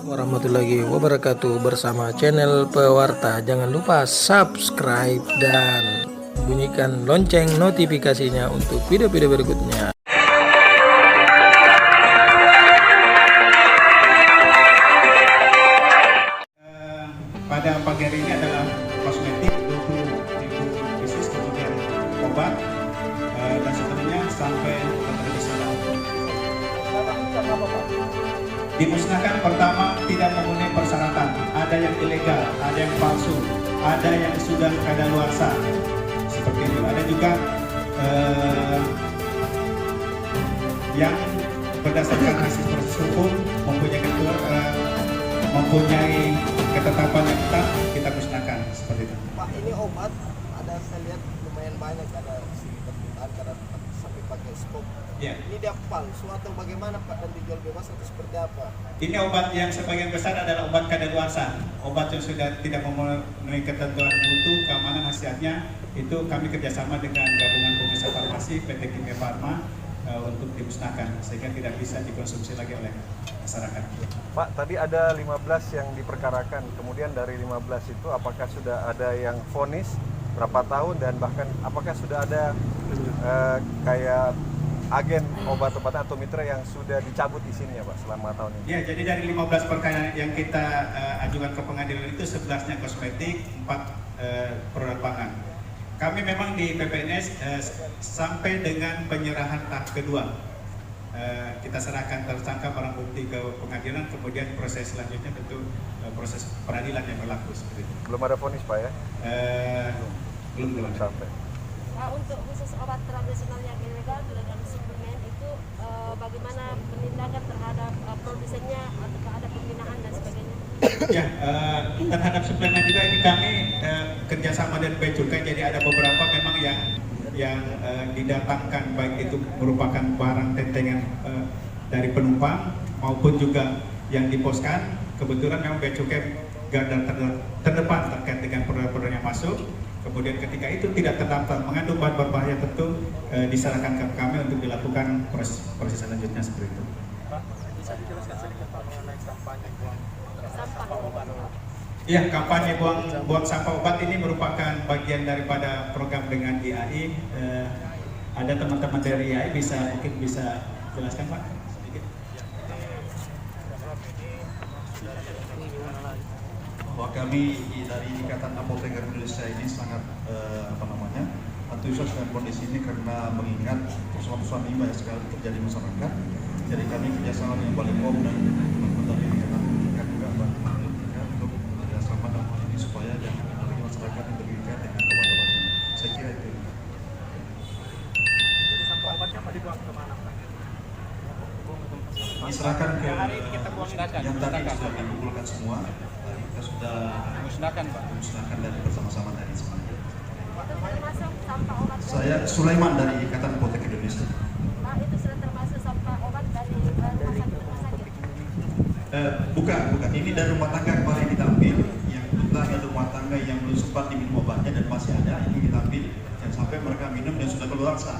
warahmatullahi wabarakatuh bersama channel Pewarta. Jangan lupa subscribe dan bunyikan lonceng notifikasinya untuk video-video berikutnya. Pada pagi hari ini adalah kosmetik 20.000 pieces, kemudian obat dan seterusnya sampai tradisional. Dimusnahkan pertama tidak memenuhi persyaratan, ada yang ilegal, ada yang palsu, ada yang sudah kadaluarsa seperti itu. Ada juga yang berdasarkan hasil proses hukum mempunyai ketetapan yang tetap, kita musnahkan seperti itu. Pak, ini obat ada saya lihat lumayan banyak, ada sekitar jutaan karena sampai pakai skop. Ya. Ini dia palsu atau bagaimana Pak, dan dijual bebas atau seperti apa? Ini obat yang sebagian besar adalah obat kadaluarsa, obat yang sudah tidak memenuhi ketentuan mutu, keamanan, khasiatnya. Itu kami kerjasama dengan gabungan pengusaha farmasi PT Kimia Farma untuk dimusnahkan sehingga tidak bisa dikonsumsi lagi oleh masyarakat. Pak, tadi ada 15 yang diperkarakan, kemudian dari 15 itu apakah sudah ada yang vonis berapa tahun dan bahkan apakah sudah ada kayak agen obat-obatan atau mitra yang sudah dicabut izinnya Pak selama tahun ini? Ya, jadi dari 15 perkara yang kita ajukan ke pengadilan itu 11-nya kosmetik, 4 produk pangan. Kami memang di PPNS sampai dengan penyerahan tahap kedua. Kita serahkan tersangka barang bukti ke pengadilan, kemudian proses selanjutnya tentu proses peradilan yang berlaku seperti itu. Belum ada vonis Pak ya? Belum sampai. Pak, untuk khusus obat tradisional yang ilegal dengan suplemen itu bagaimana penindakan terhadap produsennya atau ada pembinaan dan sebagainya? Ya, terhadap suplemen juga ini kami kerjasama dengan Bea Cukai, jadi ada beberapa memang yang didatangkan, baik itu merupakan barang tentengan dari penumpang maupun juga yang diposkan. Kebetulan memang Bea Cukai garda terdepan terkait dengan produk-produk yang masuk. Kemudian ketika itu tidak terdaftar mengandung bahan berbahaya, tentu diserahkan ke kami untuk dilakukan proses selanjutnya seperti itu. Pak, bisa dijelaskan sedikit Pak mengenai kampanye buang sampah obat? Ya, kampanye buang sampah obat ini merupakan bagian daripada program dengan IAI. Ada teman-teman dari IAI mungkin bisa jelaskan Pak sedikit. Bahwa kami dari Ikatan Apoteker Indonesia ini sangat antusias dengan kondisi ini karena mengingat persoalan-persoalan ini banyak sekali terjadi di masyarakat. Jadi kami kerjasama dengan Balai POM dan teman-teman dari Ikatan Apoteker juga untuk kerjasama dalam hal ini supaya jangan ada masyarakat yang tergikat dengan obat-obat. Saya kira itu. Jadi sampah obatnya apa dibuang kemana Pak? Diserahkan ke yang tadi sudah dikumpulkan semua. Kita sudah Musnahkan Pak. musnahkan dari bersama-sama dari semuanya. Itu termasuk sampah obat? Saya Sulaiman dari Ikatan Apoteker Indonesia. Pak, itu sudah termasuk sampah obat dari rumah sakit? Bukan. Ini dari rumah tangga kemarin kita ambil. Yang jumlah dari rumah tangga yang belum sempat diminum obatnya dan masih ada, ini kita ambil. Yang sampai mereka minum dan sudah keluarsa.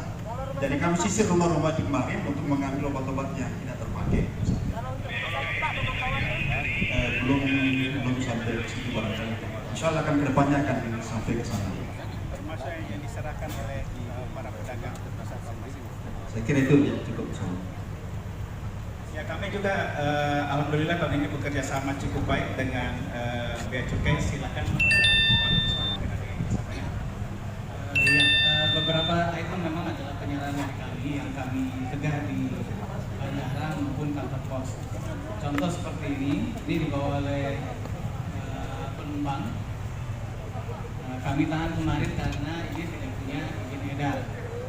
Jadi kami sisir rumah-rumah di kemarin untuk mengambil obat-obat yang tidak terpakai. Kalau untuk rumah sakit Pak, pemantauannya? Belum sampai ke situ barangkali. Insya Allah akan kedepannya akan sampai ke sana. Termasuk yang diserahkan oleh para pedagang pasar farmasi. Saya kira itu ya, cukup. Ya, kami juga alhamdulillah tahun ini bekerja sama cukup baik dengan Bea Cukai. Silakan. Beberapa item memang adalah penyerahan dari kami yang kami cegah di bandara maupun kantor pos. Contoh seperti ini dibawa oleh penumpang. Kami tahan kemarin karena ini tidak punya izin edar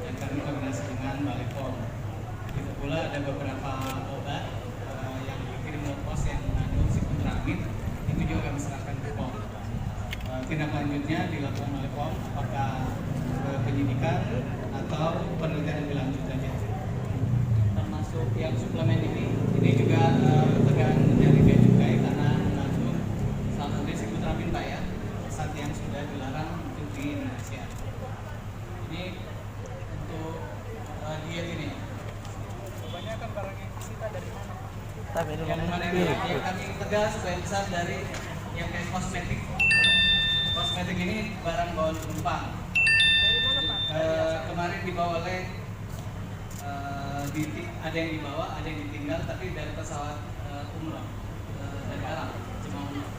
dan kami koordinasi dengan Balai POM. Itu pula ada beberapa obat yang dikirim ke pos yang mengandung sibutramid, itu juga kami serahkan ke POM. Tindak lanjutnya dilakukan oleh POM, apakah penyidikan atau penelitian lebih lanjut saja. Termasuk yang suplemen ini juga tegangan dari Bea Cukai karena mengandung salah satu sibutramid Pak ya, zat yang sudah dilarang untuk di Indonesia. Ini untuk diet ini. Kebanyakan barang yang disita dari mana Pak? Yang mana yang kami kami tegas sebagian besar dari yang kayak kosmetik. Kosmetik ini barang bawaan penumpang. Dari mana Pak? Kemarin dibawa oleh ada yang dibawa, ada yang ditinggal, tapi dari pesawat umroh dari Arab, jemaah umroh.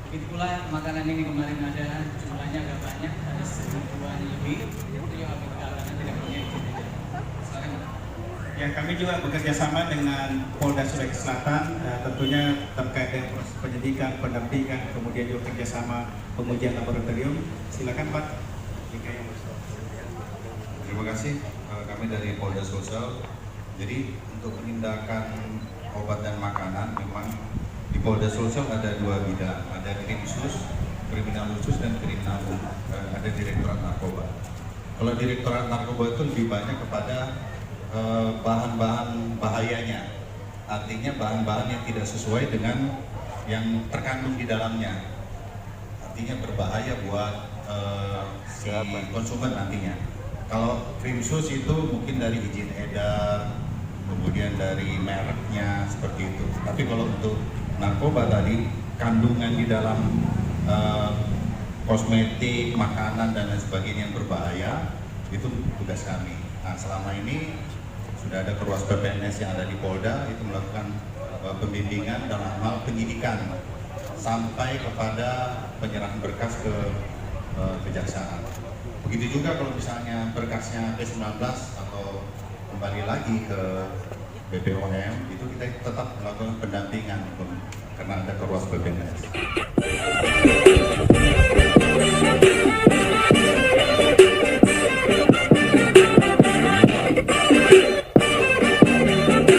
Begitu pula makanan ini kemarin ada jumlahnya agak banyak, ada 1.000-an lebih. Itu yang kami kedatangan tidak punya izin. Silakan. Ya, kami juga bekerja sama dengan Polda Sulawesi Selatan, tentunya terkait dengan proses penyidikan, pendampingan, kemudian juga kerjasama pengujian laboratorium. Silakan Pak. Jika yang Terima kasih, kami dari Polda Sulsel. Jadi untuk penindakan obat dan makanan memang di Polda Sulsel ada 2 bidang, ada kriminal khusus dan kriminal umum, ada Direktorat Narkoba. Kalau Direktorat Narkoba itu lebih banyak kepada bahan-bahan bahayanya, artinya bahan-bahan yang tidak sesuai dengan yang terkandung di dalamnya, artinya berbahaya buat si konsumen nantinya. Kalau krimsus itu mungkin dari izin edar, kemudian dari mereknya seperti itu. Tapi kalau untuk narkoba tadi, kandungan di dalam kosmetik, makanan dan lain sebagainya yang berbahaya, itu tugas kami. Nah, selama ini sudah ada Keruas PPNS yang ada di Polda itu melakukan pembimbingan dalam hal penyidikan sampai kepada penyerahan berkas ke kejaksaan. Begitu juga kalau misalnya berkasnya P19 atau kembali lagi ke BPOM, itu kita tetap melakukan pendampingan karena ada Keruas PPNS.